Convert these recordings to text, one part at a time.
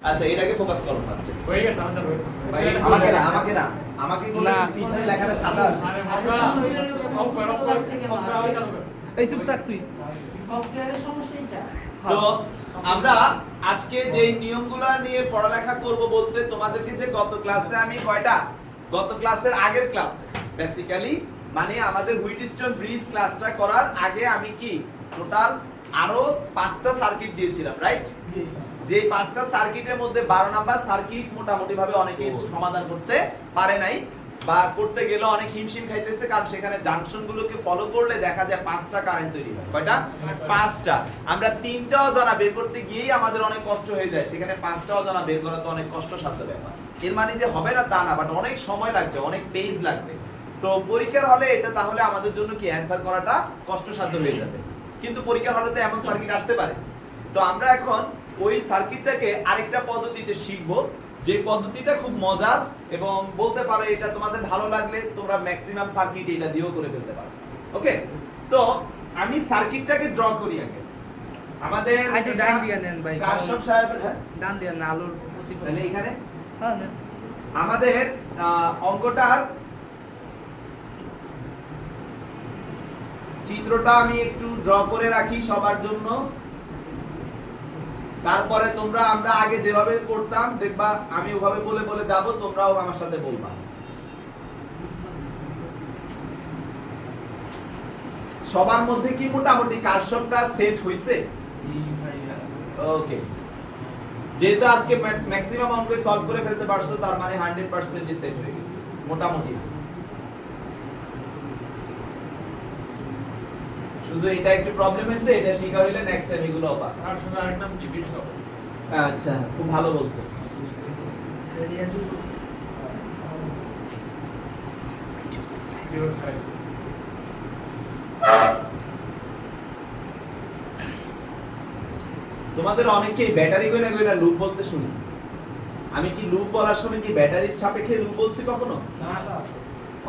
আচ্ছা এটাকে ফোকাস করো ফার্স্টে। হয়ে গেছে আনসার হয়ে ভাই আমাকে না আমাকে কোন পিছনে লেখাটা সাদা আসে। আরে বাবা এই চুপ থাক তুই। সফটওয়্যারের সমস্যা এটা। তো আমরা আজকে যে নিয়মগুলো নিয়ে পড়ালেখা করব বলতে তোমাদেরকে যে গত ক্লাসে আমি গত ক্লাসের আগের ক্লাসে বেসিক্যালি মানে আমাদের হুইটস্টোন ব্রিজ ক্লাসটা করার আগে আমি কি টোটাল আরো 5টা সার্কিট দিয়েছিলাম, রাইট? যে 5টা সার্কিটের মধ্যে 12 নাম্বার সার্কিট মোটামুটি ভাবে অনেকেই সমাধান করতে পারে নাই বা করতে গেলে অনেক হিমশিম খাইতেছে, কারণ সেখানে জাংশন গুলোকে ফলো করলে দেখা যায় 5টা কারেন্ট তৈরি হয়। কয়টা? 5টা। আমরা 3টা অজানা বের করতে গিয়েই আমাদের অনেক কষ্ট হয়ে যায়, সেখানে 5টা অজানা বের করা তো অনেক কষ্টসাধ্য ব্যাপার। এর মানে যে হবে না তা না, বাট অনেক সময় লাগবে, অনেক পেজ লাগবে। তো পরীক্ষার হলে এটা তাহলে আমাদের জন্য কি অ্যানসার করাটা কষ্টসাধ্য হয়ে যাবে, কিন্তু পরীক্ষার হলে তো এমন সার্কিট আসতে পারে। তো আমরা এখন ওই সার্কিটটাকে আরেকটা পদ্ধতিতে শিখবো, যে পদ্ধতিটা খুব মজার এবং বলতে পারো এটা তোমাদের ভালো লাগলে তোমরা ম্যাক্সিমাম সার্কিট এটা দিয়েও করে ফেলতে পারো। ওকে, তো আমি সার্কিটটাকে ড্র করি আগে। আমাদের একটু ডান দিয়ে নেন ভাই। কাশ্যপ সাহেবের, হ্যাঁ ডান দিয়ে না, আলোর প্রতি তাহলে এখানে হ্যাঁ নেন। আমাদের অঙ্কটার চিত্রটা আমি একটু ড্র করে রাখি সবার জন্য, তারপরে তোমরা আমরা আগে যেভাবে করতাম দেখবা আমি ওভাবে বলে বলে যাব, তোমরাও আমার সাথে বলবা। সবার মধ্যে কি মোটামুটি কারশফটা সেট হইছে? ওকে, যেহেতু আজকে ম্যাক্সিমাম অঙ্ক সলভ করে ফেলতে পারছো তার মানে 100% সেট হয়ে গেছে মোটামুটি। শুধু এটা একটু প্রবলেম হয়েছে, এটা শিখা হইলে নেক্সট টাইম এগুলো হবে। আর শুধু আরেকটা কি বিশপ। আচ্ছা, খুব ভালো বলছো। তোমাদের অনেকেই ব্যাটারি কইনা কইনা লুপ বলতে শুনি। আমি কি লুপ বলার সময় কি ব্যাটারির সাপেক্ষে লুপ বলছি কখনো? না স্যার,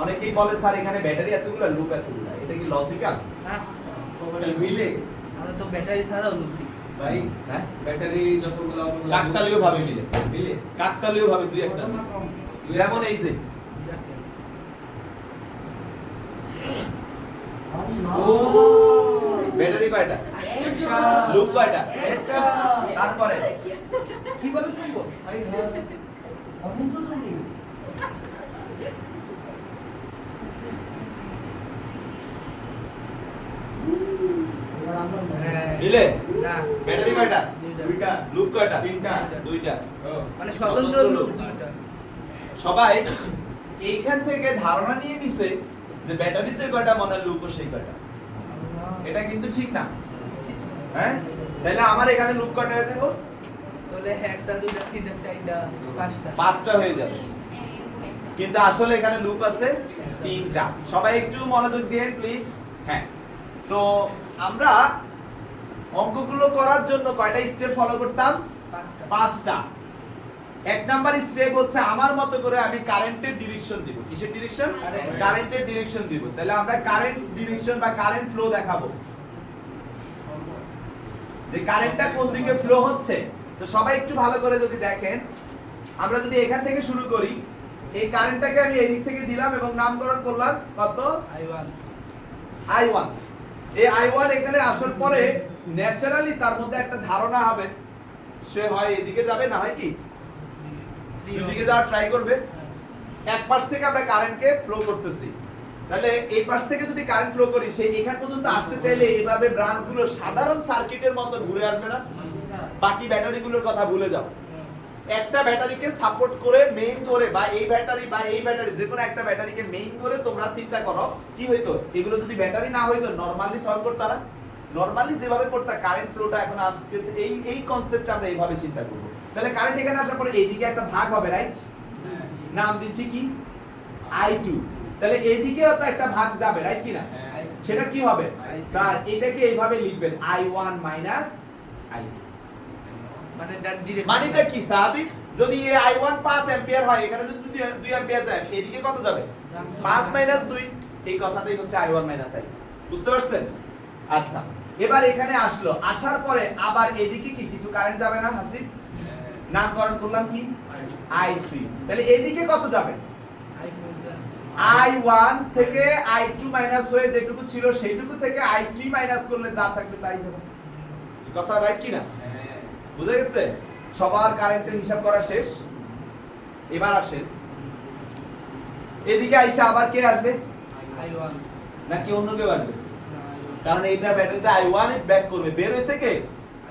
অনেকেই বলে স্যার এখানে ব্যাটারি এতগুলো লুপ এতগুলো, এটা কি লজিক্যাল? না, ওটা মিলে আমরা তো ব্যাটারি ছাড়াও লুপ দিচ্ছি। ভাই, হ্যাঁ ব্যাটারি যতগুলো কাকতালীয় ভাবে মিলে, মিলে কাকতালীয় ভাবে দুই একটা যেমন এই যে ও ব্যাটারি কয়টা, লুপ কয়টা, তারপরে কিভাবে শুনবো? মিলে না, ব্যাটারি কয়টা, দুইটা। লুপ কয়টা, তিনটা। দুইটা। মানে স্বতন্ত্র লুপ দুইটা। সবাই এইখান থেকে ধারণা নিয়ে নিছে যে ব্যাটারি যে কয়টা মনে লুপও সেই কয়টা, এটা কিন্তু ঠিক না। হ্যাঁ, তাহলে আমার এখানে লুপ কয়টা হয়ে যাবে? তাহলে একটা দুইটা তিনটা চারটা পাঁচটা। 5টা হয়ে যাবে, কিন্তু আসলে এখানে লুপ আছে 3টা। সবাই একটু মনোযোগ দিন প্লিজ। হ্যাঁ, তো আমরা অঙ্কগুলো করার জন্য কয়টা স্টেপ ফলো করতাম? পাঁচটা। 5টা। এক নাম্বার স্টেপ হচ্ছে আমার মতো করে আমি কারেন্টের ডিরেকশন দিব। কিসের ডিরেকশন? কারেন্টের ডিরেকশন দিব। তাহলে আমরা কারেন্ট ডিরেকশন বা কারেন্ট ফ্লো দেখাবো, যে কারেন্টটা কোন দিকে ফ্লো হচ্ছে। তো সবাই একটু ভালো করে যদি দেখেন, আমরা যদি এখান থেকে শুরু করি, এই কারেন্টটাকে আমি এই দিক থেকে দিলাম এবং নামকরণ করলাম কত? I1 I1। এই I1 এখানে আসার পরে ন্যাচারালি তার মধ্যে একটা ধারণা হবে, সে হয় এদিকে যাবে, না হয় কি দুদিকে যাওয়ার ট্রাই করবে। এক পাশ থেকে আমরা কারেন্টকে ফ্লো করতেছি, তাহলে এই পাশ থেকে যদি কারেন্ট ফ্লো করি, সেই এখান পর্যন্ত আসতে চাইলে এইভাবে ব্রাঞ্চগুলো সাধারণ সার্কিটের মতো ঘুরে আসবে না? বাকি ব্যাটারিগুলোর কথা ভুলে যাও। একটা ব্যাটারিকে সাপোর্ট করে মেইন ধরে বা এই ব্যাটারি যে কোনো একটা ব্যাটারিকে মেইন ধরে তোমরা চিন্তা করো কি হইতো, এগুলো যদি ব্যাটারি না হইতো নরমালি সলভ করতারা। নরমালি যেভাবে করতা কারেন্ট ফ্লোটা এখন আজকে এই কনসেপ্টটা আমরা এইভাবে চিন্তা করব। তাহলে কারেন্ট এখানে আসার পরে এইদিকে একটা ভাগ হবে, রাইট? নাম দিচ্ছি কি? I2। তাহলে এইদিকেও তো একটা ভাগ যাবে, রাইট কি না? সেটা কি হবে স্যার? এটাকে এইভাবে লিখবেন I1 I2। মানে তার ডিরেকশন মানেটা কি স্বাভাবিক? যদি এই I1 5 অ্যাম্পিয়ার হয়, এখানে যদি 2 অ্যাম্পিয়ার যায়, এদিকে কত যাবে? 5 - 2। এই কথাটাই হচ্ছে I1 I2। বুঝতে পারছেন? আচ্ছা, এবার এখানে আসলো, আসার পরে আবার এদিকে কি কিছু কারেন্ট যাবে না হাসিব? নামকরণ করলাম কি i3 তাহলে এদিকে কত যাবে i1 থেকে i2 মাইনাস হয়ে যেটুকু ছিল সেইটুকু থেকে i3 মাইনাস করলে যা থাকবে তাই যাবে কথা রাইট কি না বুঝা গেছে সবার কারেন্টের হিসাব করা শেষ এবার আসেন এদিকে আইসা আবার কে আসবে I1 নাকি অন্য কেউ আসবে কারণ এইটা ব্যাটারিতে i1 এ ব্যাক করবে বের হইছে কে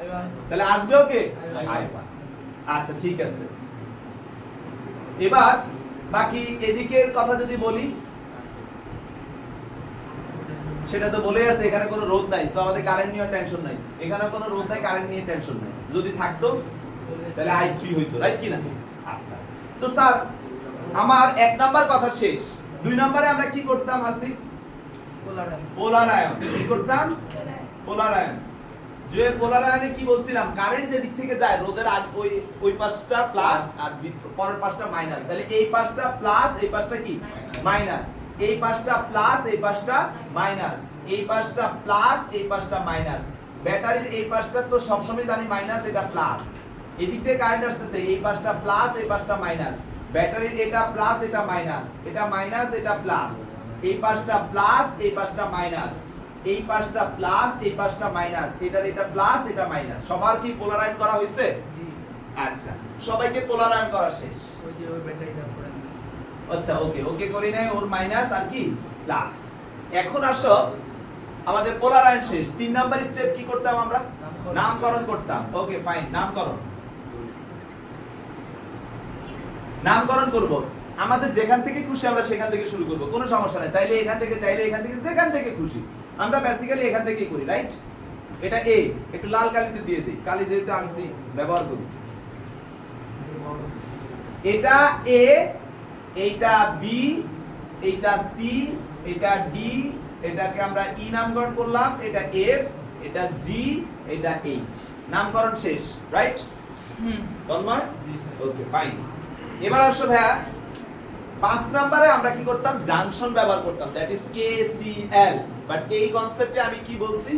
I1 তাহলে আসবেও কে I1 i1 আচ্ছা ঠিক আছে এবার বাকি এদিকের কথা যদি বলি সেটা তো বলেই আছে এখানে কোনো রোধ নাই সো আমাদের কারেন্ট নিয়ে টেনশন নাই এখানে কোনো রোধ নাই কারেন্ট নিয়ে টেনশন নাই যদি থাকতো তাহলে i3 হইতো রাইট কি না আচ্ছা তো স্যার আমার এক নাম্বার কথা শেষ দুই নম্বরে আমরা কি করতাম আসিফ পোলার আয়ন কি করতাম পোলার আয়ন যে পোলার আয়নে কি বলছিলাম কারেন্ট যে দিক থেকে যায় রোদের ওই পাশটা প্লাস আর পরের পাশটা মাইনাস তাহলে এই পাশটা প্লাস এই পাশটা কি মাইনাস এই পাশটা প্লাস এই পাশটা মাইনাস এই পাশটা প্লাস এই পাশটা মাইনাস ব্যাটারির এই পাশটা তো সবসময় জানি মাইনাস এটা প্লাস এদিক থেকে কারেন্ট আসতেছে এই পাশটা প্লাস এই পাশটা মাইনাস ব্যাটারির এটা প্লাস এটা মাইনাস এটা মাইনাস এটা প্লাস এই পাশটা প্লাস এই পাশটা মাইনাস এই পাশটা প্লাস এই পাশটা মাইনাস এটার এটা প্লাস এটা মাইনাস সবার কি পোলারাইজ করা হয়েছে আচ্ছা সবাইকে পোলারাইজ করা শেষ ওই যে ওই ব্যাটারিটা পড়ে আচ্ছা ওকে ওকে করি নাই ওর মাইনাস আর কি প্লাস এখন আসো আমাদের পোলারাইজ শেষ 3 নাম্বার স্টেপ কি করতাম আমরা নামকরণ করতাম ওকে ফাইন নামকরণ করব আমাদের যেখান থেকে খুশি আমরা সেখান থেকে শুরু করব কোনো সমস্যা নাই চাইলে এখান থেকে যেখান থেকে খুশি আমরা বেসিক্যালি এখান থেকেই করি রাইট এটা এ একটু লাল কালিতে দিয়ে দিই কালি যেহেতু আনছি ব্যবহার করি এটা এ এইটা বি এইটা সি এটা ডি এটাকে আমরা ই নামকরণ করলাম এটা এফ এটা জি এটা এইচ নামকরণ শেষ রাইট তন্ময় ওকে ফাইন এবার আসো ভাইয়া 5 নম্বরে আমরা কি করতাম জাংশন ব্যবহার করতাম দ্যাট ইজ KCL বাট এই কনসেপ্টে আমি কি বলছি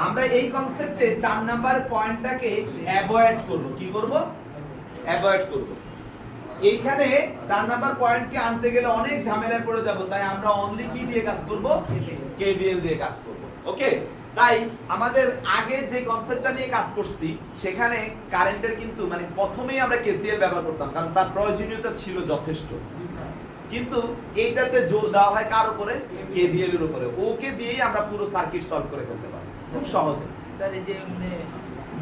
আমরা এই কনসেপ্টে 4 নাম্বার পয়েন্টটাকে অ্যাভয়েড করব কি করব অ্যাভয়েড করব এইখানে 4 নাম্বার পয়েন্টকে আনতে গেলে অনেক ঝামেলায় পড়ে যাব তাই আমরা অনলি কি দিয়ে কাজ করব KVL দিয়ে কাজ করব ওকে তাই আমাদের আগে যে কনসেপ্টটা নিয়ে কাজ করছি সেখানে কারেন্টের কিন্তু মানে প্রথমেই আমরা KCL ব্যবহার করতাম কারণ তার প্রয়োজনীয়তা ছিল যথেষ্ট কিন্তু এইটাতে জোর দেওয়া হয় কার উপরে KVL এর উপরে ওকে দিয়েই আমরা পুরো সার্কিট সলভ করে ফেলতে পারি খুব সহজে স্যার এই যে মানে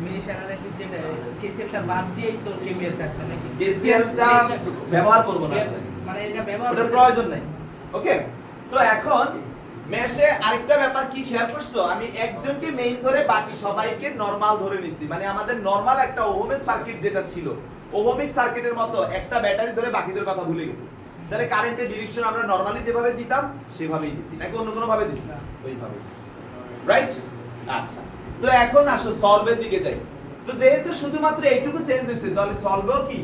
মেশ অ্যানালাইসিস যেটা KCLটা বাদ দিয়েই তো KVL কাজটা নাকি KCLটা ব্যবহার করব না মানে এটা ব্যবহার ওটার প্রয়োজন নাই ওকে তো এখন মেশে আরেকটা ব্যাপার কি খেয়াল করছো আমি একজনকে মেইন ধরে বাকি সবাইকে নরমাল ধরে নিছি মানে আমাদের নরমাল একটা ওহমের সার্কিট যেটা ছিল ওহমিক সার্কিটের মতো একটা ব্যাটারি ধরে বাকিদের কথা ভুলে গেছি তাহলে কারেন্টের ডিরেকশন আমরা নরমালি যেভাবে দিতাম সেভাবেই দিছি নাকি অন্য কোনো ভাবে দিছি না ওইভাবেই দিছি রাইট আচ্ছা তো এখন আসো সলভের দিকে যাই তো যেহেতু শুধুমাত্র এইটুকু চেঞ্জ হইছে তাহলে সলভও কি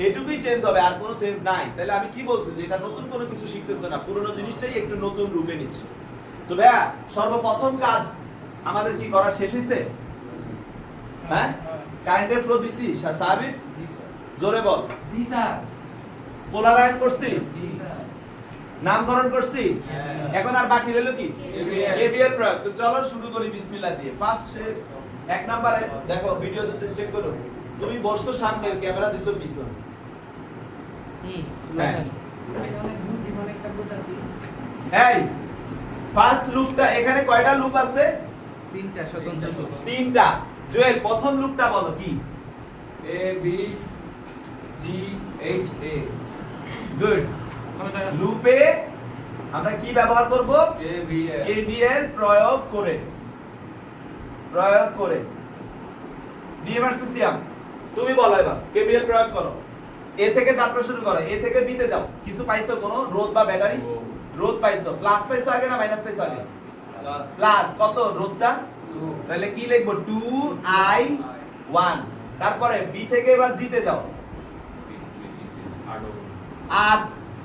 এটুকুই চেঞ্জ হবে আর কোনো চেঞ্জ নাই তাহলে আমি কি বলছি যে এটা নতুন কোনো কিছু শিখতেছ না পুরনো জিনিসটাই একটু নতুন রূপে নিচ্ছ তো ভাইয়া সর্বপ্রথম কাজ আমাদের কি করা শেষ হইছে হ্যাঁ কারেন্টের ফ্লো দিছি সাহাবীর জি স্যার জোরে বল জি স্যার পোলারাইজ করছি জি স্যার নামকরণ করছি স্যার। এখন আর বাকি রইল কি KVL প্রয়োগ তো চলো শুরু করি বিসমিল্লাহ দিয়ে ফার্স্ট এক নম্বরে দেখো ভিডিওতে চেক করো তুমি বসছো সামনে ক্যামেরা দিছো পিছনে হ্যাঁ। অনেক বুদ্ধিমান একটা বোঝাচ্ছি এই ফার্স্ট লুপটা এখানে কয়টা লুপ আছে তিনটা স্বতন্ত্র লুপ তিনটা জুয়েল প্রথম লুপটা বলো কি A B G H A good লুপে আমরা কি ব্যবহার করব KVL KVL প্রয়োগ করে ডিভার্সিয়াম তুমি বলো এবার KVL প্রয়োগ করো এ থেকে যাত্রা শুরু করো এ থেকে বি তে যাও কিছু পাইছো কোনো রোধ বা ব্যাটারি রোধ পাইছো প্লাস পাইছো আগে না মাইনাস পাইছো আগে প্লাস কত রোধটা তাহলে কি লিখবো 2I1 তারপরে বি থেকে এবার জি তে যাও আর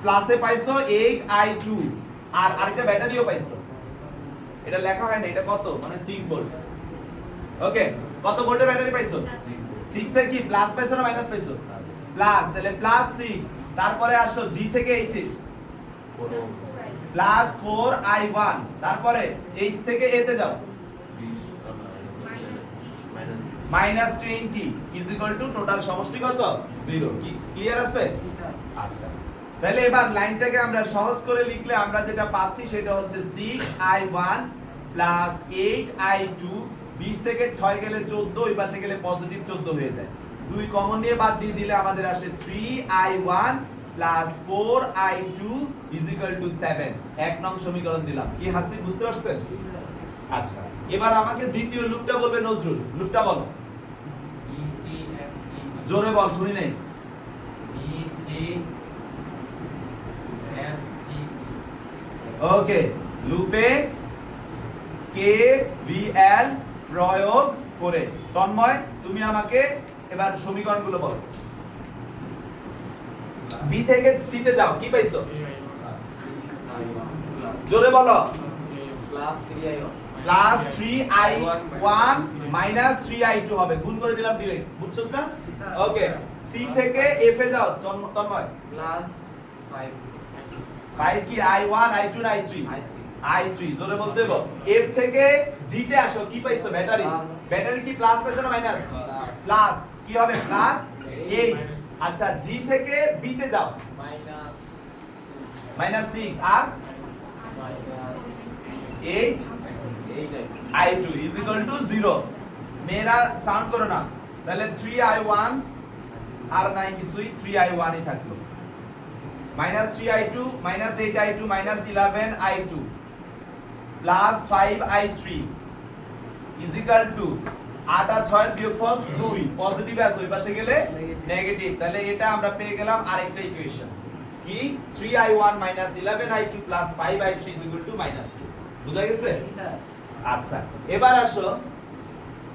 প্লাসে পাইছো 8I2 আর আরেকটা ব্যাটারিও পাইছো এটা লেখা হয় না এটা কত মানে 6 ভোল্ট ওকে কত ভোল্টের ব্যাটারি পাইছো 6 এর কি প্লাস পাইছো না মাইনাস পাইছো প্লাস, তাহলে প্লাস 6, তারপরে আসো g থেকে h এ প্লাস 4i1, তারপরে h থেকে a তে যাও minus 20 is equal to total সমষ্টি কত 0। কি ক্লিয়ার আছে? আচ্ছা, তাহলে এবার লাইনটাকে আমরা সহজ করে লিখলে আমরা যেটা পাচ্ছি সেটা হচ্ছে 6i1 প্লাস 8i2, 20 থেকে 6 গেলে 14, ওই পাশে গেলে পজিটিভ 14 হয়ে যায়। 2 কমন নিয়ে বাদ দিয়ে দিলে আমাদের আসে 3i1 plus 4i2 is equal to 7। এক নং সমীকরণ দিলাম। কি হাসিব বুঝতে পারছেন? আচ্ছা, এবার আমাকে দ্বিতীয় লুপটা বলবে নজরুল। লুপটা বলো, E C F E জোরে বল, শুনি নাই। B C F G ওকে, লুপে কে ভি এল প্রয়োগ করে তন্ময় তুমি আমাকে এবার সমীকরণগুলো বলো। বি থেকে সি তে যাও, কি পাইছো? জোরে বলো। Plus 3i1 plus 3i1 minus 3i2 হবে, গুণ করে দিলাম ডাইরেক্ট, বুঝছস না? ওকে, সি থেকে এফ এ যাও তন্ময়। প্লাস 5 5 কি i1 i2 না i3? i3, জোরে বলতে হবে। এফ থেকে জি তে আসো, কি পাইছো? ব্যাটারি। ব্যাটারি কি প্লাস পাইছো না মাইনাস? প্লাস, কি হবে? প্লাস 8। আচ্ছা, জি থেকে বি তে যাও, মাইনাস মাইনাস 6 আর minus 8 i2 is equal to 0। মেয়েরা সাউন্ড করো না, তাহলে 3i1 আর নাই কিছুই, 3i1 ই থাকলো, minus 3i2 minus 8i2 minus 11i2 plus 5i3 is equal to 8 আর 6 এর বিয়োগফল 2, পজিটিভ আছে ওই পাশে গেলে নেগেটিভ। তাহলে এটা আমরা পেয়ে গেলাম আরেকটা ইকুয়েশন, কি 3i1 minus 11i2 plus 5i3 is equal to minus 2। বুঝা গেছে? আচ্ছা, এবার আসো,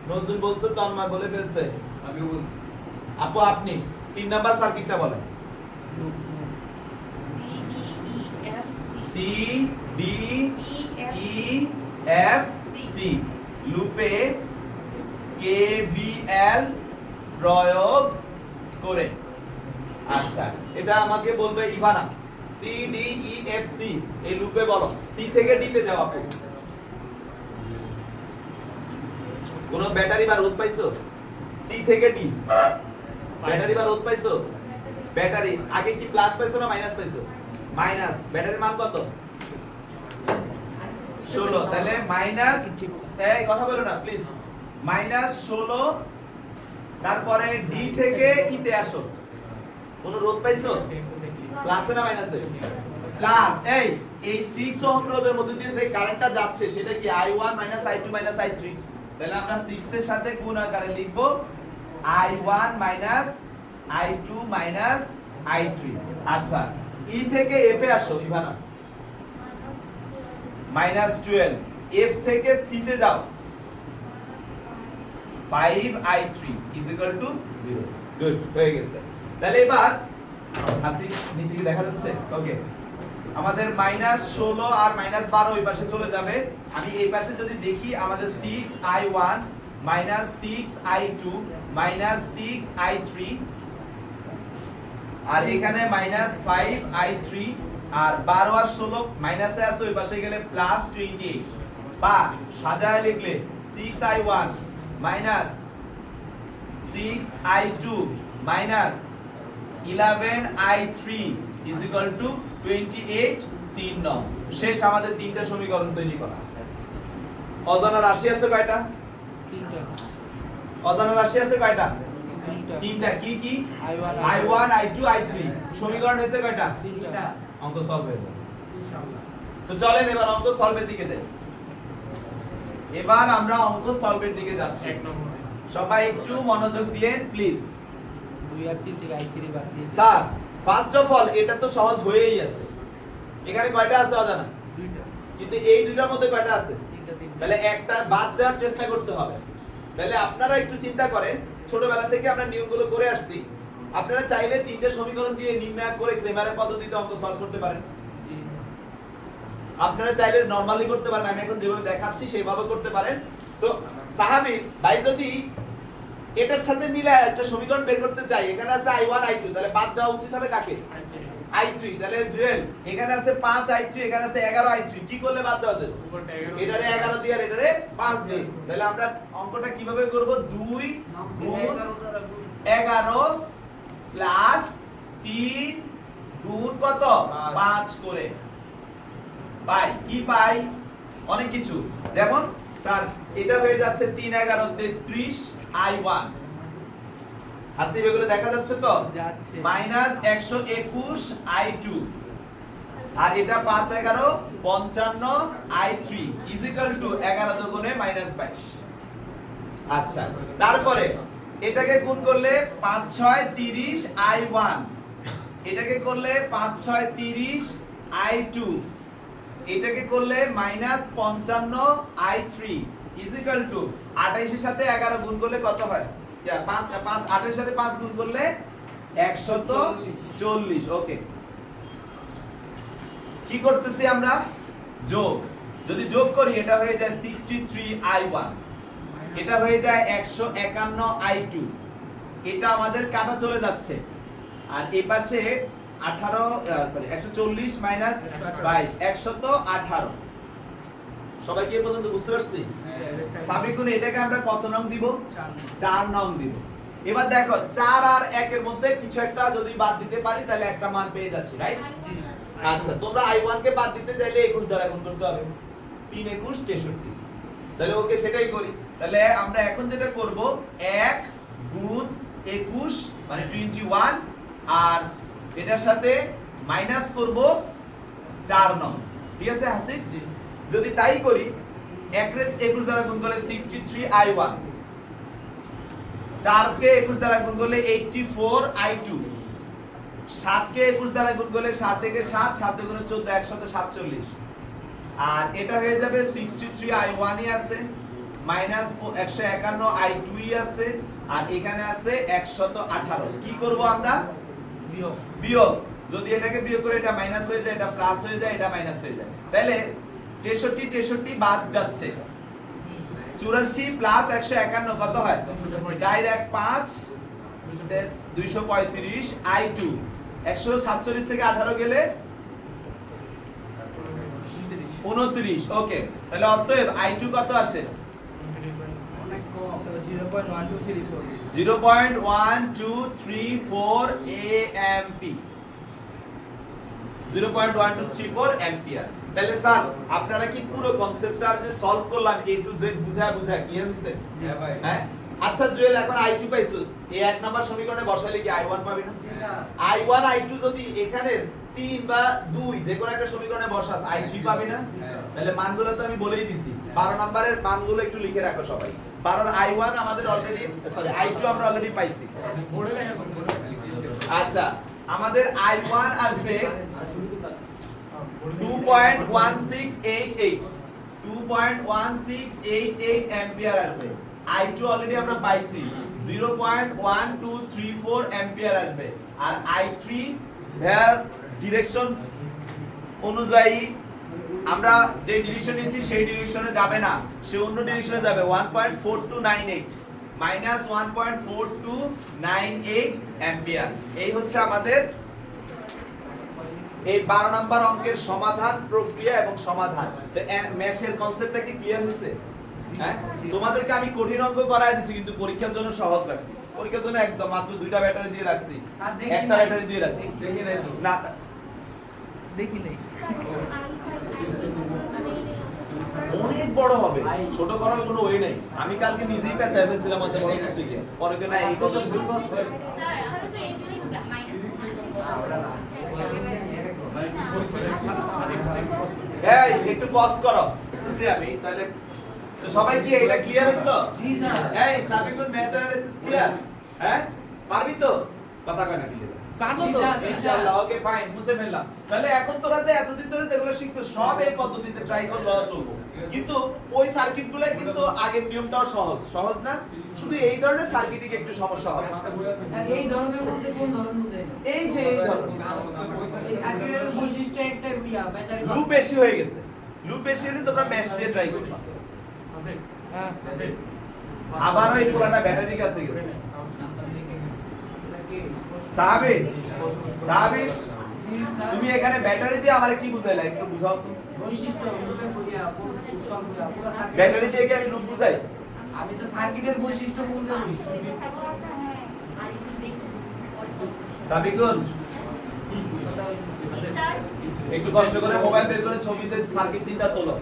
নজরুল বলছে তন্ময় বলে ফেলছে, আমি বলছি আপু আপনি 3 নাম্বার সার্কিটটা বলেন। C D E F C লুপে KVL প্রয়োগ করে। আচ্ছা, এটা আমাকে বলবে Ivana. C D E F C এই লুপে বলো। C থেকে D তে যাও আপু। কোন ব্যাটারি বা রোধ পাইছো? C থেকে D ব্যাটারি বা রোধ পাইছো? ব্যাটারি আগে কি প্লাস পাইছো না মাইনাস পাইছো? মাইনাস। ব্যাটারির মান কত? 16। তাহলে মাইনাস, এই কথা বলো না প্লিজ, মাইনাস 16, তারপরে ডি থেকে ই তে আসো। কোন রোধ পাইছো? প্লাসে না মাইনাসে? প্লাস। এই 6 ওহম রোধের মধ্যে দিয়ে যে কারেন্টটা যাচ্ছে সেটা কি i1 i2 i3। তাহলে আমরা 6 এর সাথে গুণ আকারে লিখব i1 i2 i3। আচ্ছা, ই থেকে এফ এ আসো ইভানা, -12। এফ থেকে সি তে যাও, 5i3 is equal to 0। Good, হয়ে গেছে। তাহলে এবার আসি, নিচে কি দেখা যাচ্ছে? ওকে, আমাদের -16 আর -12 ওই পাশে চলে যাবে। আমি এই পাশে যদি দেখি, আমাদের 6i1 6i2 6i3, আর এখানে -5i3, আর 12 আর 16 মাইনাসে আছে, ওই পাশে গেলে +28, বা সাজায় লিখলে 6i1 6i2 11i3 is equal to 28। 3 নং। শেষ আমাদের তিনটা সমীকরণ তৈরি করা। অজানা রাশি আছে কয়টা? তিনটা অজানা রাশি আছে কয়টা? তিনটা তিনটা। কি কি? i1 i1 i2 i3। সমীকরণ হয়েছে কয়টা? তিনটা অঙ্ক সলভ হয়ে যাবে। তো চলেন এবার অঙ্ক সলভের দিকে যাই। এবার আমরা অঙ্ক সলভের দিকে যাচ্ছি। সবাই একটু মনোযোগ দিয়ে প্লিজ। 2 আর 3 থেকে i3 বাদ দিয়ে স্যার, ফার্স্ট অফ অল এটা তো সহজ হয়েই আছে। এখানে কয়টা আছে অজানা? দুইটা কিন্তু এই দুইটার মধ্যে কয়টা আছে? তিনটা তাহলে একটা বাদ দেওয়ার চেষ্টা করতে হবে। তাহলে আপনারা একটু চিন্তা করেন, ছোটবেলা থেকে আমরা নিয়মগুলো করে আসছি। আপনারা চাইলে তিনটা সমীকরণ দিয়ে নির্ণয় করে ক্রেমারের পদ্ধতিতে অঙ্ক সলভ করতে পারেন। জি আপনারা চাইলে নরমালি করতে পারেন, আমি এখন যেভাবে দেখাচ্ছি সেইভাবে করতে পারেন। তো সাহাবীর ভাই যদি এটার সাথে মিলায় একটা সমীকরণ বের করতে চাই। এখানে আছে i1 i2, তাহলে বাদ দেওয়া উচিত হবে কাকে? i3। তাহলে জুয়েল এখানে আছে 5 i3, এখানে আছে 11 i3, কি করলে বাদ দেওয়া যাবে? এটারে 11 দিয়ে আর এটারে 5 দিয়ে। তাহলে আমরা অঙ্কটা কিভাবে করব? 2 গুণ 11 প্লাস 3 গুণ কত? 5 করে পাই। কি পাই? অনেক কিছু। যেমন স্যার এটা হয়ে যাচ্ছে 3 11 33 i1। হাসিব এগুলো দেখা যাচ্ছে তো? যাচ্ছে। মাইনাস 121 i2, আর এটা 5 11 55 i3 ইজ ইকুয়াল টু 11 দুগুণে মাইনাস 22। আচ্ছা, তারপরে এটাকে গুণ করলে 5 6 30 i1, এটাকে করলে 5 6 30 i2, এটাকে করলে minus 55 i3 is equal to 28 এর সাথে 11 গুণ করলে কত হয়? 5 8 এর সাথে 5 গুণ করলে 140। ওকে, কি করতেছি আমরা? যোগ। যদি যোগ করি এটা হয়ে যায় 63 i1, এটা হয়ে যায় 151 i2, এটা আমাদের কাটা চলে যাচ্ছে। আর এই পাশে 140 মাইনাস 22 118। সবাই কি পর্যন্ত বুঝতে পারছি? সাবিকুন এটাকে আমরা কত নং দিব? 4 নং দিব। এবার দেখো 4 আর 1 এর মধ্যে কিছু একটা যদি বাদ দিতে পারি তাহলে একটা মান পেয়ে যাচ্ছি, রাইট? আচ্ছা, তোমরা i1 কে বাদ দিতে চাইলে 21 দ্বারা গুণ করতে হবে। 3 21 63। তাহলে ওকে সেটাই করি। তাহলে আমরা এখন যেটা করব 1 গুণ 21 মানে 21, আর এটার সাথে মাইনাস করব 4 নং। ঠিক আছে হাসিব? যদি তাই করি 1 রে 21 দ্বারা গুণ করলে 63 i1, 4 কে 21 দ্বারা গুণ করলে 84 i2, 7 কে 21 দ্বারা গুণ করলে 7 থেকে 7 7 গুণে 14 147, আর এটা হয়ে যাবে 63 i1 ই আছে মাইনাস 151 i2 ই আছে, আর এখানে আছে 118। কি করব আমরা? বিয়োগ। বিয়োগ। যদি এটাকে বিয়োগ করে এটা মাইনাস হয়ে যায়, এটা প্লাস হয়ে যায়, এটা মাইনাস হয়ে যায়। তাহলে 63 63 বাদ যাচ্ছে। 84 প্লাস 151 কত হয়? 4 1 5 235 i2। 147 থেকে 18 গেলে 29। ওকে, তাহলে অতএব i2 কত আসে? অনেক কম। 0.1234 0.1234 amp, 0.1234 অ্যাম্পিয়ার। তাহলে স্যার আপনারা কি পুরো কনসেপ্টটা যে সলভ করলাম a to z বুঝা ক্লিয়ার হইছে? হ্যাঁ ভাই। হ্যাঁ, আচ্ছা জুয়েল এখন i2 পাইছস, এই এক নাম্বার সমীকরণে বসালে কি i1 পাবি না? i1 i2 যদি এখানে 3 বা 2 যে কোনো একটা সমীকরণে বসাস i3 পাবি না? তাহলে মানগুলো তো আমি বলেই দিছি। 12 নাম্বারের মানগুলো একটু লিখে রাখো সবাই। 12 এর i1 আমাদের অলরেডি, সরি i2 আমরা অলরেডি পাইছি। আচ্ছা, আমাদের i1 আসবে 2.1688 2.1688 অ্যাম্পিয়ার আসবে। i2 অলরেডি আমরা পাইছি 0.1234 অ্যাম্পিয়ার আসবে। আর i3 এর ডিরেকশন অনুযায়ী আমরা যে ডিরেকশন নিয়েছি সেই ডিরেকশনে যাবে না, সে অন্য ডিরেকশনে যাবে। 1.4298 মাইনাস 1.4298 অ্যাম্পিয়ার। এই হচ্ছে আমাদের এই 12 নাম্বার অঙ্কের সমাধান প্রক্রিয়া এবং সমাধান। তো ম্যাথের কনসেপ্টটা কি ক্লিয়ার হয়েছে? হ্যাঁ, তোমাদেরকে আমি কঠিন অঙ্ক করায় দিছি কিন্তু পরীক্ষার জন্য সহজ রাখছি। পরীক্ষার জন্য একদম মাত্র 2টা ব্যাটারি দিয়ে রাখছি, একটা ব্যাটারি দিয়ে রাখছি। দেখি নাই তো। না দেখি নেই। অনেক বড় হবে, ছোট করার কোনো ওয়ে নেই। আমি কালকে নিজেই পেঁচায় ফেলছিলাম মধ্যে বড় করতে গিয়ে, পরে কেন এই কথা এই একটু পজ করো বুঝছি আমি। তাহলে তো সবাই কি এটা ক্লিয়ার হইছো? জি স্যার। এই সাবিকুল ম্যাথ অ্যানালিসিস ক্লিয়ার? হ্যাঁ পারবি তো? কথা কয় না ক্লিয়ার? পারবো তো। ইনশাআল্লাহ। ওকে ফাইন, মুছে ফেললাম। তাহলে এখন তোরা যে এতদিন ধরে যেগুলো শিখছো সব এই পদ্ধতিতে ট্রাই করলে চলবে, কিন্তু ওই সার্কিটগুলো কিন্তু আগের নিয়মটাও সহজ সহজ না, শুধু এই ধরনের সার্কিটে একটু সমস্যা হবে। স্যার এই ধরনের মধ্যে কোন ধরন বুঝাই না? এই যে এই ধরনের এই সার্কিটের বৈশিষ্ট্য একটা ব্যাটারি লুপ বেশি হয়ে গেছে, লুপ বেশি হলে তোমরা ম্যাশ দিয়ে ট্রাই করবা। হ্যাঁ। আবারও এই পুরাটা ব্যাটারি কাছে গেছে। সাহাবীর সাহাবীর তুমি এখানে ব্যাটারি দিয়ে আমারে কি বুঝাইলা একটু বুঝাও তো। বৈশিষ্ট্য রূপের বইয়া সব পুরো সার্কিট ব্যাটারি দিয়ে কি আমি রূপ বুঝাই? আমি তো সার্কিটের বৈশিষ্ট্য বলতে বলছি সাবিকুন একটু কষ্ট করে মোবাইল বের করে ছবিতে সার্কিট তিনটা তোলো।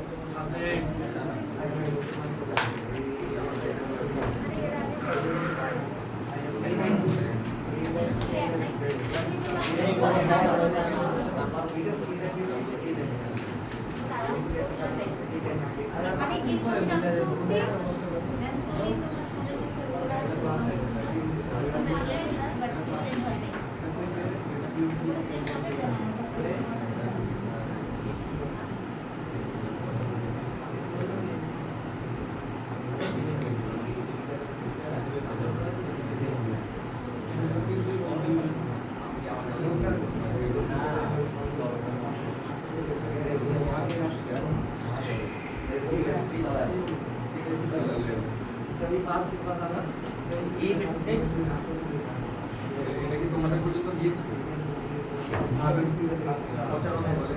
এই ব্যাটারি এটা কি তোমাদের পর্যন্ত গিয়েছে? পচার কথা বলে।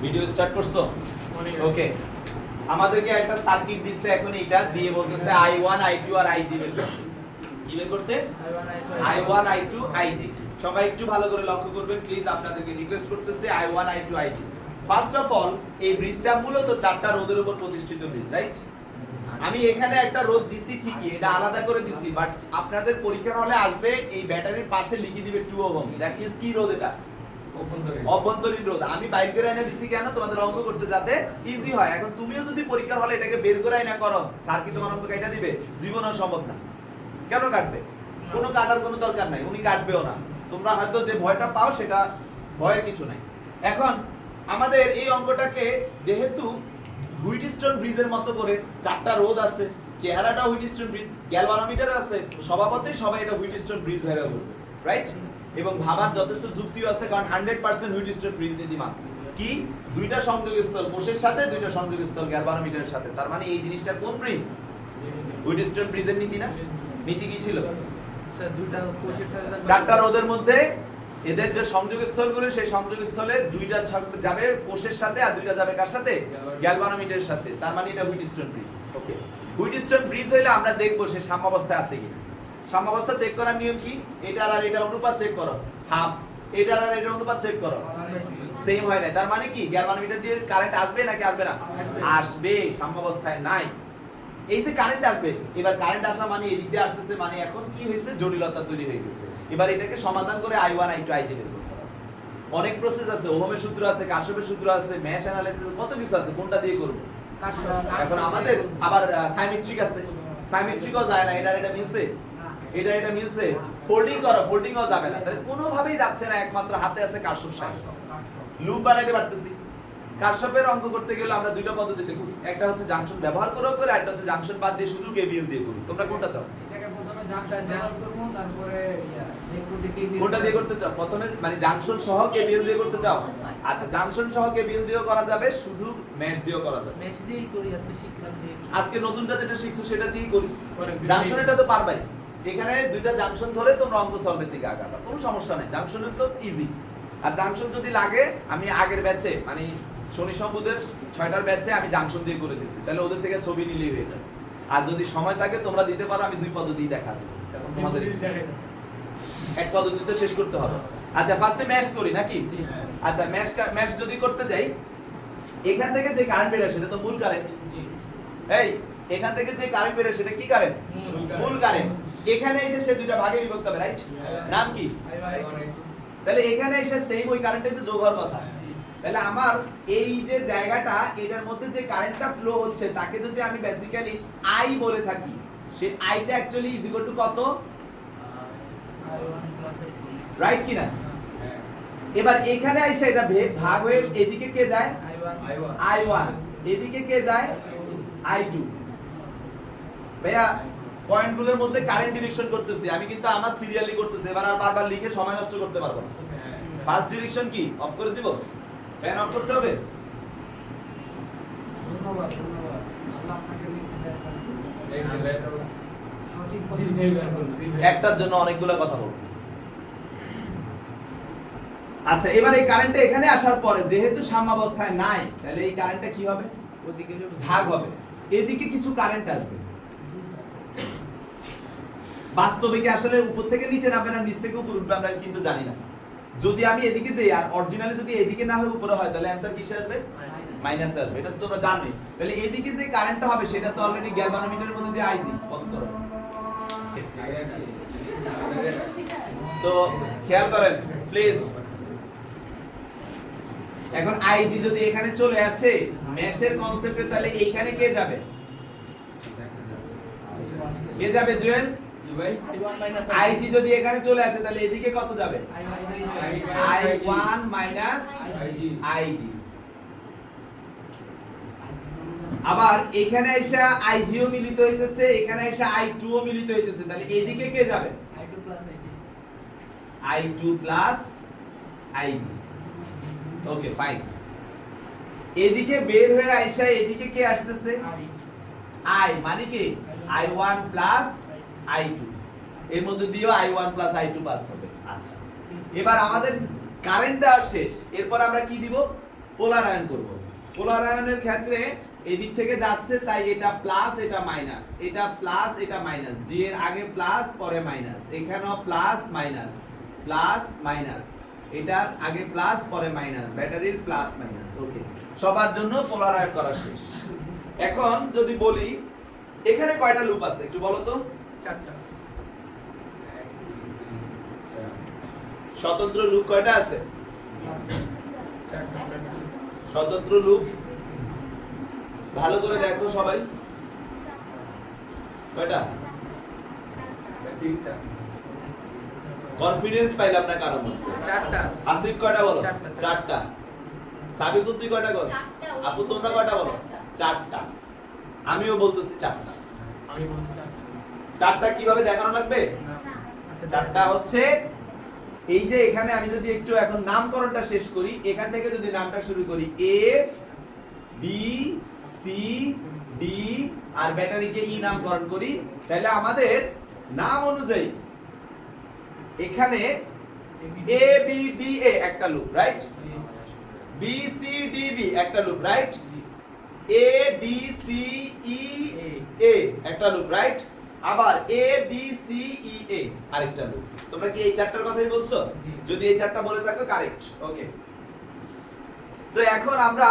ভিডিও স্টার্ট করছো? ওকে, আমাদেরকে একটা সার্কিট দিচ্ছে, এখন এটা দিয়ে বলতেছে I1 I2 আর IG বের করতে। কি বের করতে? I1 I2 IG। সবাই একটু ভালো করে লক্ষ্য করবেন প্লিজ, আপনাদেরকে রিকোয়েস্ট করতেছি I1 I2 IG। First of all এই ব্রিজটা মূলত চারটা রোধের উপর প্রতিষ্ঠিত ব্রিজ, রাইট? আমি এখানে একটা রোধ দিছি ঠিকই, এটা আলাদা করে দিছি, বাট আপনাদের পরীক্ষার হলে আসবে এই ব্যাটারির পাশে লিখে দিবে 2 ওহম। দ্যাট মিন্স কি রোধ এটা? অভ্যন্তরীণ রোধ। আমি বাইর করে এনে দিছি কেন? তোমাদের অঙ্ক করতে যাতে ইজি হয়। এখন তুমিও যদি পরীক্ষার হলে এটাকে বের করে এনে করো, স্যার কি তোমার অঙ্ক কাটা দিবে? জীবনও সম্ভব না। কেন কাটবে? কোনো কাটার কোনো দরকার নাই, উনি কাটবেও না। তোমরা হয়তো যে ভয়টা পাও সেটা ভয়ের কিছু নাই। এখন আমাদের এই অঙ্কটাকে যেহেতু হুইটস্টোন ব্রিজের মতো করে চারটা রোধ আছে, চেহারাটা হুইটস্টোন ব্রিজ, গ্যালভানোমিটার আছে, স্বভাবতই সবাই এটা হুইটস্টোন ব্রিজ ভেবে বলবে, রাইট? এবং ভাবার যথেষ্ট যুক্তিও আছে, কারণ 100% হুইটস্টোন ব্রিজ নীতি মানছে। কি? দুইটা সংযোগস্থল কোষের সাথে, দুইটা সংযোগস্থল গ্যালভানোমিটারের সাথে। তার মানে এই জিনিসটা কোন ব্রিজ? হুইটস্টোন ব্রিজের নীতি না? নীতি কি ছিল? স্যার দুটো কোষের সাথে চারটা রোধের মধ্যে এদের যে সংযোগস্থলগুলো, সেই সংযোগস্থলে দুইটা যাবে কোষের সাথে আর দুইটা যাবে কার সাথে? গ্যালভানোমিটারের সাথে। তার মানে এটা হুইটস্টোন ব্রিজ। ওকে, হুইটস্টোন ব্রিজ হইলে আমরা দেখবো সে সাম্যাবস্থায় আছে কিনা। সাম্যাবস্থা চেক করার নিয়ম কি? এটার আর এটার অনুপাত চেক করো, হাফ। এটার আর এটার অনুপাত চেক করো, সেম হয় না। তার মানে কি গ্যালভানোমিটার দিয়ে কারেন্ট আসবে নাকি আসবে না? আসবে, সাম্যাবস্থায় নাই। এই যে কারেন্ট আসবে, এবার কারেন্ট আসা মানে এদিক দিয়ে আসতেছে, মানে এখন কি হয়েছে? জটিলতা তৈরি হয়ে গেছে। এবার এটাকে সমাধান করে I1 I2 IG বের করতে হবে। অনেক প্রসেস আছে, ওহমের সূত্র আছে, কারশফের সূত্র আছে, মেশ অ্যানালাইসিস, কত কিছু আছে, কোনটা দিয়ে করব? এখন আমাদের আবার সাইমেট্রিক আছে, সাইমেট্রিকও যায় না, এটা মিলছে, এটা মিলছে, ফোল্ডিং করো, ফোল্ডিংও যাবে না। তাহলে কোনোভাবেই যাচ্ছে না, একমাত্র হাতে আছে কারশফ সাহেব। লুপ বানাইতে পারতেছি। কারশফের অঙ্ক করতে গেলে আমরা দুইটা পদ্ধতিতে করি, একটা হচ্ছে জাংশন ব্যবহার করে, আর একটা হচ্ছে জাংশন বাদ দিয়ে শুধু কেবিএল দিয়ে করি। তোমরা কোনটা চাও? এটাকে প্রথমে জাংশন ব্যবহার করব, তারপরে কেবিএল। কোনটা দিয়ে করতে চাও? প্রথমে মানে জাংশন সহ কেবিএল দিয়ে করতে চাও? আচ্ছা, জাংশন সহ কেবিএল দিয়েও করা যাবে, শুধু মেশ দিয়েও করা যাবে। মেশ দিয়েই করি, আজকে শিখলাম যে আজকে নতুনটা যেটা শিখছো সেটা দিয়েই করি। জাংশন এটা তো পারবাই। এখানে দুইটা জাংশন ধরে তোমরা অঙ্ক সলভের দিকে আগাবা, কোনো সমস্যা নাই। জাংশনের তো ইজি। আর জাংশন যদি লাগে, আমি আগের ব্যাচে মানে শনি সম্বুদের 6টার ব্যাচে আমি জাংশন দিয়ে করে দিয়েছি, তাহলে ওদের থেকে ছবি নিলেই হয়ে যাবে। আর যদি সময় থাকে তোমরা দিতে পারো, আমি দুই পদ্ধতি দেখা দেব। এখন তোমাদের এক পদ্ধতিতে শেষ করতে হবে। আচ্ছা, ফার্স্টে ম্যাশ করি নাকি? আচ্ছা, ম্যাশ যদি করতে যাই, এখান থেকে যে কারেন্ট বের হয় সেটা তো মূল কারেন্ট। এই এখান থেকে যে কারেন্ট বের হয় সেটা কি কারেন্ট? মূল কারেন্ট। এখানে এসে সে দুইটা ভাগে বিভক্ত হবে, রাইট? নাম কি? তাহলে এখানে এসে সেম ওই কারেন্টে তো যোগ হওয়ার কথা। তাহলে আমার এই যে জায়গাটা, এটার মধ্যে যে কারেন্টটা ফ্লো হচ্ছে তাকে যদি আমি বেসিক্যালি আই বলে থাকি, সেই আইটা অ্যাকচুয়ালি ইজ ইকুয়াল টু কত? রাইট কি না? এবার এখানে আইসা এটা ভাগ হয়ে এদিকে কে যায় I1 I1, এদিকে কে যায় I2। ভাইয়া পয়েন্টগুলোর মধ্যে কারেন্ট ডিরেকশন করতেছি আমি, কিন্তু আমার সিরিয়ালি করতেছি, এবার আর বারবার লিখে সময় নষ্ট করতে পারবো না। ফার্স্ট ডিরেকশন কি অফ করে দিব, ফ্যান অফ করতে হবে। ধন্যবাদ ধন্যবাদ আল্লাহ আপনাকে সঠিক একটার জন্য অনেকগুলো কথা বলতেছি। আচ্ছা এবার এই কারেন্টটা এখানে আসার পরে যেহেতু সাম্যাবস্থায় নাই, তাহলে এই কারেন্টটা কি হবে, ওদিকে ভাগ হবে, এদিকে কিছু কারেন্ট আসবে। বাস্তবিক আসলে উপর থেকে নিচে নামবে না নিচ থেকে উপর উঠবে আমরা কিন্তু জানি না। যদি আমি এদিকে দেই আর অরিজিনালি যদি এদিকে না হয় উপরে হয়, তাহলে অ্যানসার কিসে আসবে, মাইনাস আসবে। এটা তো তোমরা জানোই। তাহলে এদিকে যে কারেন্টটা হবে সেটা তো অলরেডি গ্যালভানোমিটারের মধ্যে দিয়ে আইজি পজ করো। তো খেয়াল করেন প্লিজ। এখন আইজি যদি এখানে চলে আসে মেশের কনসেপ্টে, তাহলে এইখানে কে যাবে, কে যাবে জুয়েল? আইজি যদি এখানে চলে আসে তাহলে এদিকে কত যাবে, I1 মাইনাস আইজি। আবার এখানে এসে আইজিও মিলিত হইতেছে, এখানে এসে I2 ও মিলিত হইতেছে, তাহলে এদিকে কে যাবে, I2 plus IG. Okay fine. এদিকে বের হয়ে আইসা এদিকে কে আসতেছে, I মানে কি I1 প্লাস I2, এর মধ্যে দিয়েও I1 প্লাস I2 পাস হবে। আচ্ছা এবার আমাদের কারেন্ট দেওয়া শেষ, এরপর আমরা কি দিব, পোলারায়ন করব। পোলারায়নের ক্ষেত্রে এদিক থেকে যাচ্ছে তাই এটা প্লাস এটা মাইনাস, এটা প্লাস এটা মাইনাস, জি এর আগে প্লাস পরে মাইনাস, এখানেও প্লাস মাইনাস প্লাস মাইনাস, এটার আগে প্লাস পরে মাইনাস, ব্যাটারির প্লাস মাইনাস। ওকে সবার জন্য পোলারায়ন করা শেষ। এখন যদি বলি এখানে কয়টা লুপ আছে একটু বলো তো, 4টা। স্বতন্ত্র লুপ কয়টা আছে, 4টা। স্বতন্ত্র লুপ ভালো করে দেখো সবাই, কয়টা, তিনটা। কনফিডেন্স পাইলাম না কারণ মধ্যে। 4টা। আসিফ কয়টা বলো, 4টা। 4টা। সাবিকুল তুই কয়টা বল, আপু তোমরা কয়টা বলো, 4টা। আমিও বলতেছি 4টা। আমি বলতে চাই 4টা কিভাবে দেখানো লাগবে, না। আচ্ছা 4টা হচ্ছে এই যে এখানে আমি যদি একটু এখন নামকরণটা শেষ করি, এখান থেকে যদি নামটা শুরু করি এ বি সি ডি আর ব্যাটারিকে ই নামকরণ করি, তাহলে আমাদের নাম অনুযায়ী এখানে এ বি ডি এ একটা লুপ, right, B C D B একটা লুপ, right, A D C E A একটা লুপ, রাইট, আবার এ বি সি ই এ আরেকটা লুপ। তোমরা কি এই চারটার কথাই বলছো? যদি এই চারটা বলে থাকো কারেক্ট। ওকে তো এখন আমরা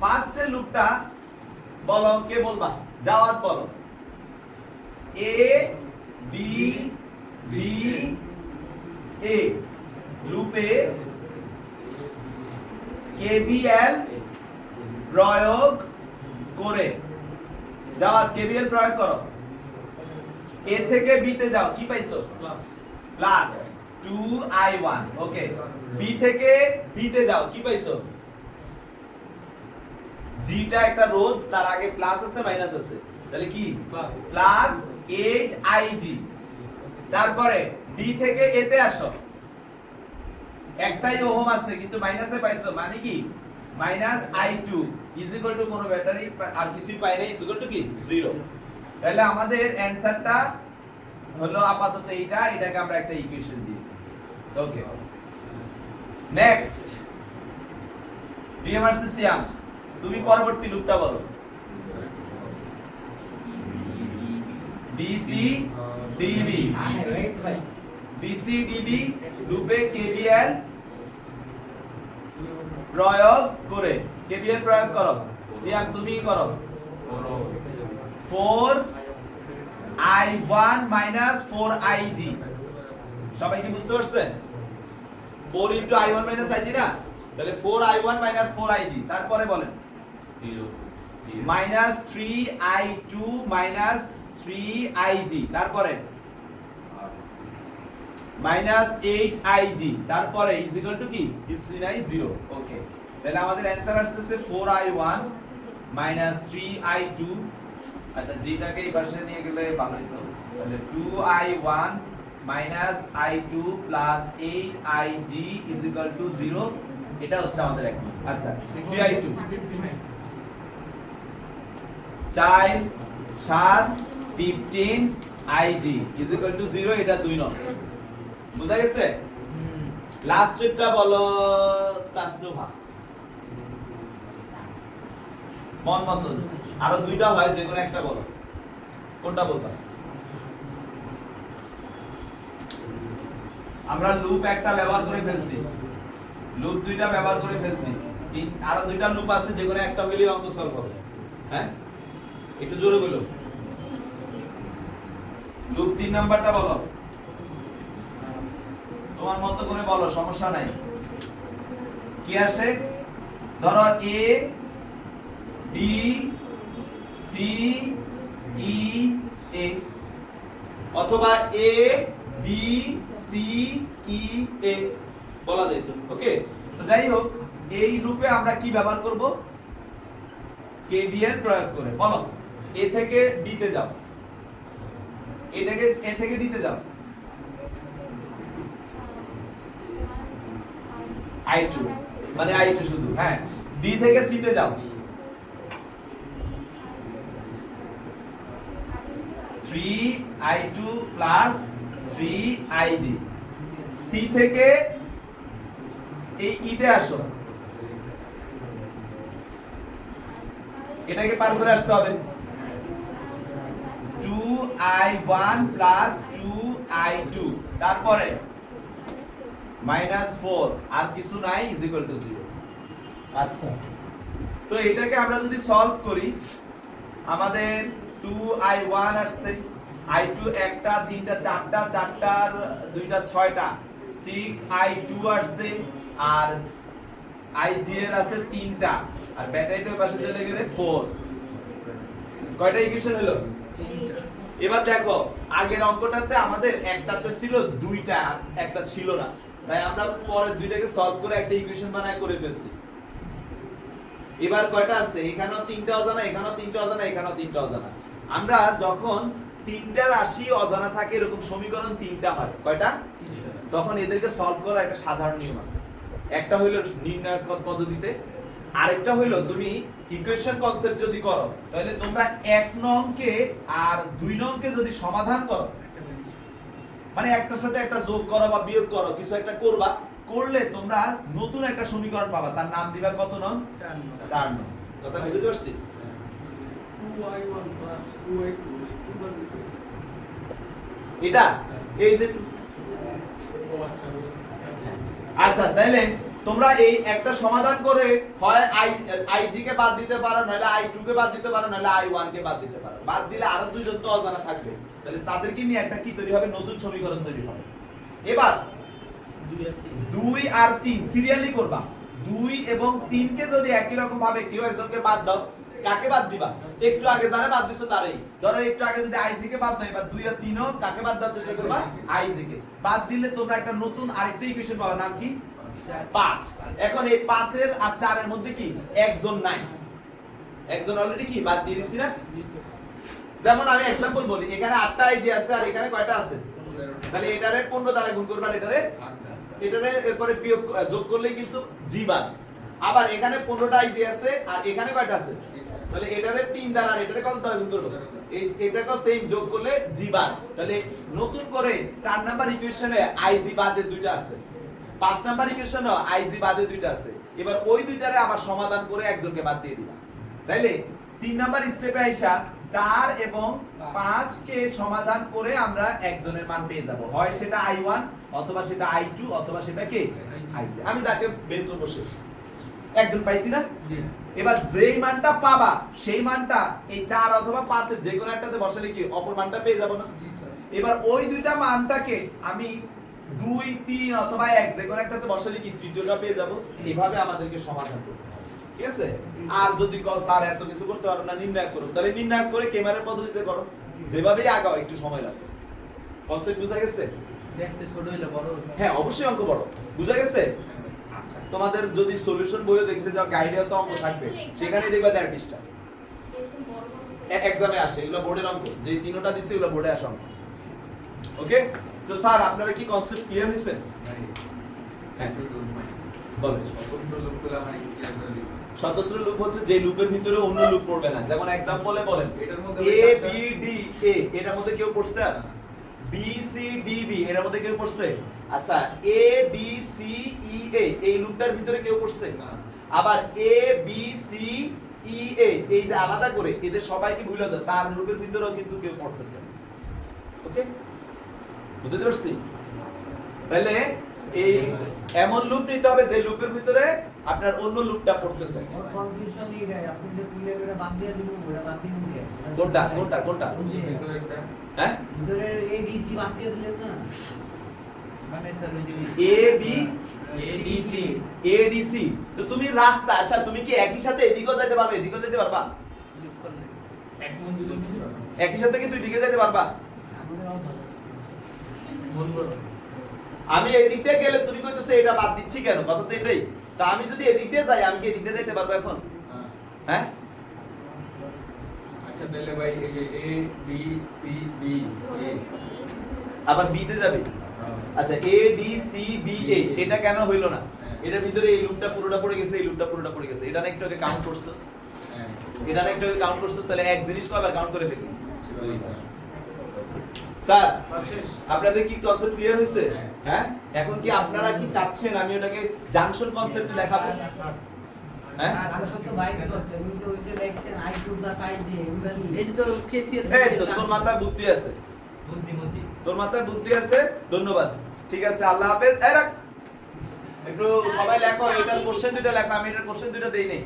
ফার্স্টের লুপটা বলো, কে বলবা, জাওয়াদ বলো। এ বি বি এ লুপে কেভিএল প্রয়োগ করে, জাওয়াদ কেভিএল প্রয়োগ করো। এ থেকে বি তে যাও, কি পাইছো, প্লাস প্লাস 2i1। ওকে বি থেকে ডি তে যাও, কি পাইছো, জিটা একটা রোধ, তার আগে প্লাস আছে মাইনাস আছে, তাহলে কি প্লাস প্লাস 8ig। তারপরে ডি থেকে এ তে আসো, একটাই ওহম আছে কিন্তু মাইনাসে পাইছো, মানে কি minus I2 is equal to কোন ব্যাটারি আর কিছুই পাই নাই, ইজ ইকুয়াল টু কি 0। তাহলে আমাদের অ্যানসারটা হলো আপাতত এইটা, এটাকে আমরা একটা ইকুয়েশন দিই। ওকে নেক্সট ডিএমআরসি সিয়াম, তুমি পরবর্তী লুপটা বলো। বিসি ডিবি, বিসি ডিবি লুপে কেভিএল প্রয়োগ করে, কেভিএল প্রয়োগ করো, সিয়াম তুমি করো। 4i1 minus 4ig, সবাই কি বুঝতে পারছেন? 4 into i1 minus ig না, তাহলে 4i1 minus 4ig, তারপরে বলেন minus 3i2 minus 3ig, তারপরে মাইনাস 8ig তারপরে ইজ ইকুয়াল টু কি হিস্ট্রি নাই 0 ওকে তাহলে আমাদের অ্যানসার আসছে 4i1 মাইনাস 3i2 আচ্ছা জিটাকে এই পাশে নিয়ে গেলে ভালো হতো তাহলে 2i1 minus i2 plus 8ig is equal to 0 এটা হচ্ছে আমাদের এক আচ্ছা 3i2 4 7 15 ig is equal to 0 এটা 2 নং বুঝা গেছে লাস্টেরটা বলো তাসনুভা মন মতন আরো দুইটা হয় যে কোনো একটা বলো কোনটা বলবা আমরা লুপ একটা ব্যবহার করে ফেলছি লুপ দুইটা ব্যবহার করে ফেলছি আরো দুইটা লুপ আছে যে কোনো একটা হইলেই অঙ্ক সলভ হবে হ্যাঁ একটু জোরে বলো লুপ 3 নাম্বারটা বলো তোমার মতো করে বলো সমস্যা নাই কি আসে ধরো a d c e a অথবা a b c e a বলা যায় তো ওকে তো যাই হোক এই লুপে আমরা কি ব্যবহার করব KVL প্রয়োগ করে বলো a থেকে d তে যাও এটাকে a থেকে d তে যাও i2 মানে i2 শুধু হ্যাঁ d থেকে c তে যাও 3i2 প্লাস 3ig c থেকে এই e তে আসো এটাকে পার করে আসতে হবে 2i1 প্লাস 2i2 তারপরে -4 আর কিছু নাই ইজ ইকুয়াল টু 0 আচ্ছা তো এটাকে আমরা যদি সলভ করি আমাদের 2i1 আসছে i2 একটা তিনটা চারটা চারটার দুইটা ছয়টা 6i2 আসছে আর ig এর আছে তিনটা আর ব্যাটারিটার পাশে চলে গেলে 4 কয়টা ইকুয়েশন হলো এবার দেখো আগের অঙ্কটাতে আমাদের একটাতে ছিল দুইটা একটা ছিল না তাই আমরা পরের দুইটাকে সলভ করে একটা ইকুয়েশন বানায় করে ফেলছি এবার কয়টা আছে এখানেও তিনটা অজানা এখানেও তিনটা অজানা এখানেও তিনটা অজানা আমরা যখন তিনটা রাশি অজানা থাকে এরকম সমীকরণ তিনটা হয় কয়টা তখন এদেরকে সলভ করার একটা সাধারণ নিয়ম আছে একটা হইলো নির্ণায়ক পদ্ধতিতে আরেকটা হইলো তুমি ইকুয়েশন কনসেপ্ট যদি করো তাহলে তোমরা 1 নংকে আর 2 নংকে যদি সমাধান করো মানে একটার সাথে একটা যোগ করো বা বিয়োগ করো কিছু একটা করবা করলে তোমরা নতুন একটা সমীকরণ পাবা তার নাম দিবা কত নং 4 নং কথা বুঝতে পারছি 2i1 2i2 এটা এই যে আচ্ছা তাহলে তোমরা এই একটা সমাধান করে হয় ig কে বাদ দিতে পারো নাহলে i2 কে বাদ দিতে পারো নাহলে i1 কে বাদ দিতে পারো বাদ দিলে আরো দুইজন তো অজানা থাকবে তাহলে তাদেরকে নিয়ে একটা কি তৈরি হবে নতুন সমীকরণ তৈরি হবে এবার 2 আর 3 সিরিয়ালি করবা 2 এবং 3 কে যদি একই রকম ভাবে কেউ একজনকে বাদ দাও কাকে বাদ দিবা একটু আগে যারা বাদ দিছো তারই ধরো একটু আগে যদি ig কে বাদ দাও এবার 2 আর 3 ও কাকে বাদ দেওয়ার চেষ্টা করবা ig কে বাদ দিলে তোমরা একটা নতুন আরেকটা ইকুয়েশন পাবে নাম কি 5 এখন এই 5 এর আর 4 এর মধ্যে কি একজন নাই একজন অলরেডি কি বাদ দিয়ে দিছি না যেমন আমি एग्जांपल বলি এখানে 8টা ig আছে আর এখানে কয়টা আছে তাহলে এটারে 15 দ্বারা গুণ করবা এটারে এরপরে বিয়োগ যোগ করলেই কিন্তু g বাদ আবার এখানে 15টা ig আছে আর এখানে কয়টা আছে তাহলে এটারে 3 দ্বারা আর এটারে কত দ্বারা গুণ করব এই এটাকে সেম যোগ করলে g বাদ তাহলে নতুন করে 4 নাম্বার ইকুয়েশনে ig বাদে দুইটা আছে 5 নাম্বার ইকুয়েশনে ig বাদে দুইটা আছে এবার ওই দুইটারে আবার সমাধান করে একজনকে বাদ দিয়ে দিবা তাইলে 3 নাম্বার স্টেপে আইসা 4 এবং 5 কে সমাধান করে আমরা একজনের মান পেয়ে যাব হয় সেটা i1 অথবা সেটা i2 অথবা সেটা কে ig আমি যাকে বের করব শেষ একজন পাইছি না জি এবার যেই মানটা পাবা সেই মানটা এই 4 অথবা 5 এর যে কোনো একটাতে বসালে কি অপর মানটা পেয়ে যাব না এবার ওই দুইটা মানটাকে আমি 2 3 অথবা 1 যে কোনো একটাতে বসালে কি তৃতীয়টা পেয়ে যাব এভাবে আমাদেরকে সমাধান করতে হবে ঠিক আছে আর যদি কও স্যার এত কিছু করতে পারো না নির্ণয় করো তাহলে নির্ণয় করে ক্যামেরার পদ্ধতিতে করো যেভাবেই আগাও একটু সময় লাগবে কনসেপ্ট বুঝা গেছে দেখতে ছোট হইলে বড় হবে। হ্যাঁ অবশ্যই অঙ্ক বড়, বুঝা গেছে? আচ্ছা তোমাদের যদি সলিউশন বইও দেখতে যাও, গাইডেও তো অঙ্ক থাকবে, সেখানে দেখবা 1.5 পৃষ্ঠা এক্সামে আসে, এগুলো বোর্ডের অঙ্ক, যে তিনটা দিছে এগুলো বোর্ডে আসে অঙ্ক। ওকে, তো স্যার আপনারা কি কনসেপ্ট ক্লিয়ার হয়েছে? হ্যাঁ বলেন। স্বতন্ত্র লোকগুলো মানে ক্লিয়ার করে দিই। স্বতন্ত্র লুপ হচ্ছে যে লুপের ভিতরে অন্য লুপ পড়বে না। যেমন एग्जांपलে বলেন এটার মধ্যে এ বি ডি এ, এটার মধ্যে কেউ পড়ছে? আর বি সি ডি বি এটার মধ্যে কেউ পড়ছে? আচ্ছা এ ডি সি ই এ এই লুপটার ভিতরে কেউ পড়ছে? না। আবার এ বি সি ই এ এই যে আলাদা করে এদের সবাইকে ভুলে যায়, তার লুপের ভিতরেও কিন্তু কেউ পড়তেছে। ওকে, বুঝতে পারছি? তাহলে এই এমন লুপ নিতে হবে যে লুপের ভিতরে আপনার অন্য লুপটা পড়তেছে। ওর কনফিউশন এই রে, আপনি যে খুলে ওটা বাদ দিয়ে দিবেন, ওটা বাদ দিয়ে দিবেন। কোনটা কোনটা কোনটা? ভিতরে একটা হ্যাঁ ভিতরের এডিসি বাদ দিয়ে দিলেন না? মানে স্যার ওই যে A B ADC A D C. তো তুমি রাস্তা, আচ্ছা তুমি কি একই সাথে এদিকেও যেতে পারবে এদিকেও যেতে পারবা? যোগ করলে এক মন দুজন মিলে পারবে। একই সাথে কি দুই দিকে যেতে পারবা? আমাদের অল ভালো। মন বড়। আমি এই দিক দিয়ে গেলে তুমি কইতেছো এটা বাদ দিচ্ছি কেন? কথা তো এটাই। তা আমি যদি এদিক দিয়ে যাই, আমি কি এদিক দিয়ে যেতে পারবো এখন? হ্যাঁ। হ্যাঁ আচ্ছা তাহলে ভাই এই যে A B C D A আবার বি তে যাবে। আচ্ছা এ ডি সি বি এ এটা কেন হইলো না? এটার ভিতরে এই লুপটা পুরোটা পড়ে গেছে, এই লুপটা পুরোটা পড়ে গেছে। এটা না একটু আগে কাউন্ট করছস? হ্যাঁ এটা না একটু আগে কাউন্ট করছস, তাহলে এক জিনিস কয়বার কাউন্ট করে ফেলি? দুইবার। স্যার শেষ। আপনাদের কি কনসেপ্ট ক্লিয়ার হয়েছে? হ্যাঁ। হ্যাঁ, এখন কি আপনারা কি চাচ্ছেন আমি ওটাকে জাংশন কনসেপ্টে দেখাবো? হ্যাঁ আজকে সব তো বাইরে করছে, ওই যে লেখছেন I two plus I J, এটি তো কেসিএল এই তো তোর মাথায় বুদ্ধি আছে, বুদ্ধিমতী। তোর মাথায় বুদ্ধি আছে, ধন্যবাদ। ঠিক আছে, আল্লাহ হাফেজ। এই রাখ, একটু সবাই লেখো, এটার কোশ্চেন দুটো লেখো, আমি এটার কোশ্চেন দুটো দেই নাই।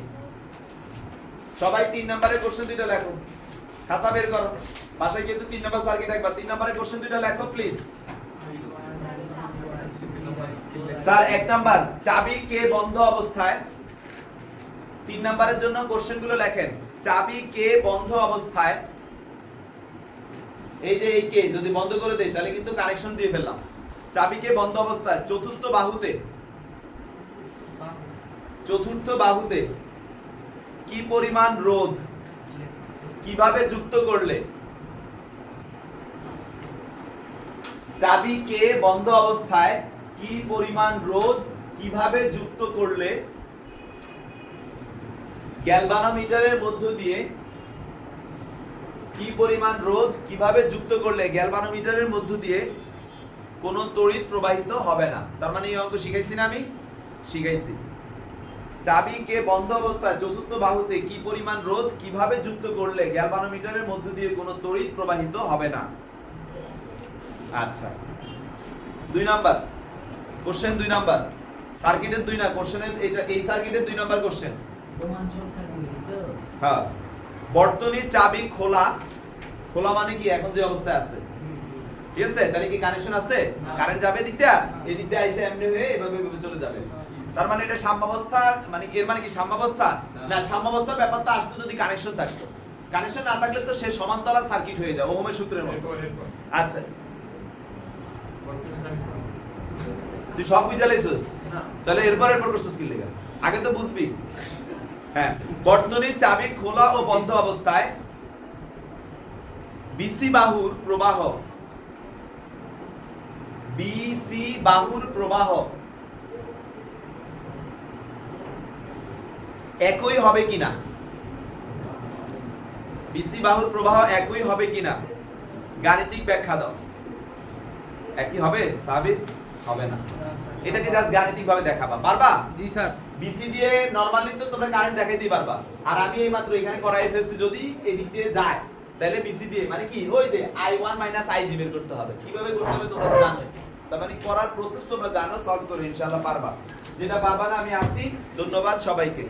সবাই 3 নম্বরের কোশ্চেন দুটো লেখো, খাতা বের করো, বাসায় কিন্তু 3 নম্বর সার্কিট একবার 3 নম্বরের কোশ্চেন দুটো লেখো প্লিজ। স্যার 1 নাম্বার, চাবি কে বন্ধ অবস্থায়? 3 নম্বরের জন্য কোশ্চেনগুলো লেখেন। চাবি কে বন্ধ অবস্থায়, এই যে এই কে যদি বন্ধ করে দেই তাহলে কিন্তু কানেকশন দিয়ে ফেললাম। চাবি কে বন্ধ অবস্থায় চতুর্থ বাহুতে কি পরিমাণ রোধ কিভাবে যুক্ত করলে? চাবি কে বন্ধ অবস্থায় কি পরিমাণ রোধ কিভাবে যুক্ত করলে গ্যালভানোমিটারের মধ্য দিয়ে কি পরিমাণ রোধ কিভাবে যুক্ত করলে গ্যালভানোমিটারের মধ্য দিয়ে কোনো তড়িৎ প্রবাহিত হবে না? তার মানে এই অঙ্ক শিখাইছি না আমি? শিখাইছি। চাবি কে বন্ধ অবস্থায় চতুর্থ বাহুতে কি পরিমাণ রোধ কিভাবে যুক্ত করলে গ্যালভানোমিটারের মধ্য দিয়ে কোনো তড়িৎ প্রবাহিত হবে না? আচ্ছা 2 নাম্বার কোশ্চেন, 2 নাম্বার সার্কিটের 2 না কোশ্চেনের, এটা এই সার্কিটের 2 নাম্বার কোশ্চেন। প্রমাণ সংখ্যা গুলি তো হ্যাঁ, বর্তনীর চাবি খোলা, খোলা মানে কি এখন যে অবস্থায় আছে, ঠিক আছে? তাহলে কি কানেকশন আছে? কারেন্ট যাবে দিকটা, এই দিকটা এসে এমনি হয়ে এভাবে এভাবে চলে যাবে। তার মানে এটা সাম্যাবস্থা, মানে এর মানে কি সাম্যাবস্থা? না, সাম্যাবস্থার ব্যাপারটা আসতো যদি কানেকশন থাকতো। কানেকশন না থাকলে তো সে সমান্তরাল সার্কিট হয়ে যায় ওহমের সূত্রের মতো। এরপর আচ্ছা বর্তমানে জানি না। তুই সব বুঝে লাইছিস? না। তাহলে এরপর করছিস কি লেখা? আগে তো বুঝবি। হ্যাঁ, বর্তনীর চাবি খোলা ও বন্ধ অবস্থায় বিসি বাহুর প্রবাহ একই হবে কিনা? বিসি বাহুর প্রবাহ একই হবে কিনা? গাণিতিক ব্যাখ্যা দাও। একই হবে? স্বাভাবিক হবে না। এটাকে জাস্ট গাণিতিক ভাবে দেখাবা, পারবা? জি স্যার। বিসি দিয়ে নরমালি তো তোমরা কারেন্ট দেখাইতেই পারবা, আর আমি এই মাত্র এখানে করাই ফেলছি যদি এদিক দিয়ে যায় তাহলে বিসি দিয়ে মানে কি ওই যে i1 ig বের করতে হবে। কিভাবে করতে হবে তোমরা জানো, তার মানে করার প্রসেস তোমরা জানো, সলভ করে ইনশাআল্লাহ পারবা। যেটা পারবা না আমি আসি। ধন্যবাদ সবাইকে।